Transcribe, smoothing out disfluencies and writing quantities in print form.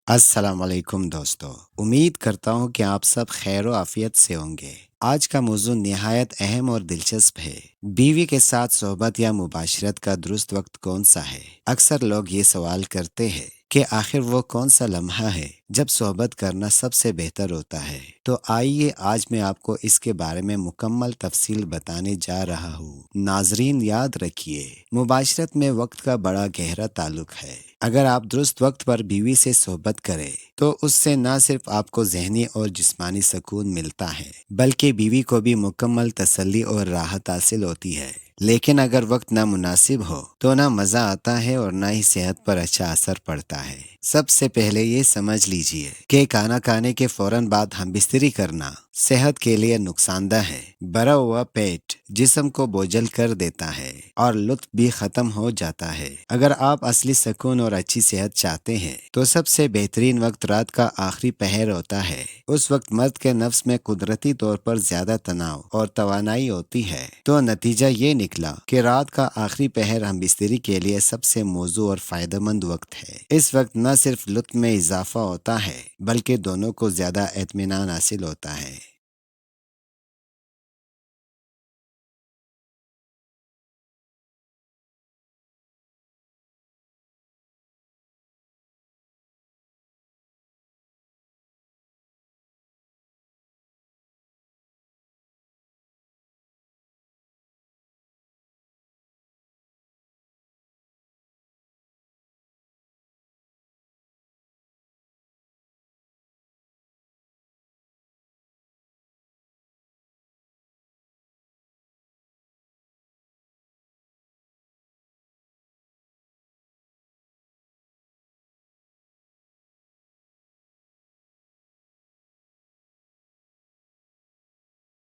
अस्सलाम वालेकुम दोस्तों। उम्मीद करता हूँ कि आप सब खैर आफियत से होंगे। आज का मौजू निहायत अहम और दिलचस्प है। बीवी के साथ सोहबत या मुबाशरत का दुरुस्त वक्त कौन सा है? अक्सर लोग ये सवाल करते हैं कि आखिर वो कौन सा लम्हा है जब सोहबत करना सबसे बेहतर होता है। तो आइए आज मैं आपको इसके बारे में मुकम्मल तफसील बताने जा रहा हूँ। नाजरीन याद रखिए, मुबाशरत में वक्त का बड़ा गहरा ताल्लुक है। अगर आप दुरुस्त वक्त पर बीवी से सोहबत करें तो उससे न सिर्फ आपको जहनी और जिस्मानी सुकून मिलता है, बल्कि बीवी को भी मुकम्मल तसल्ली और राहत हासिल होती है। लेकिन अगर वक्त नामुनासिब हो तो ना मज़ा आता है और ना ही सेहत पर अच्छा असर पड़ता है। सबसे पहले ये समझ लीजिए कि खाना खाने के फौरन बाद हम बिस्तरी करना सेहत के लिए नुकसानदेह है। भरा हुआ पेट जिस्म को बोझल कर देता है और लुत्फ भी खत्म हो जाता है। अगर आप असली सुकून और अच्छी सेहत चाहते हैं तो सबसे बेहतरीन वक्त रात का आखिरी पहर होता है। उस वक्त मर्द के नफ्स में कुदरती तौर पर ज्यादा तनाव और तवानाई होती है। तो नतीजा ये निकला कि रात का आखिरी पहर हम बिस्तरी के लिए सबसे मौजू और फायदेमंद वक्त है। इस वक्त न सिर्फ लुत्फ में इजाफा होता है बल्कि दोनों को ज्यादा इत्मीनान हासिल होता है।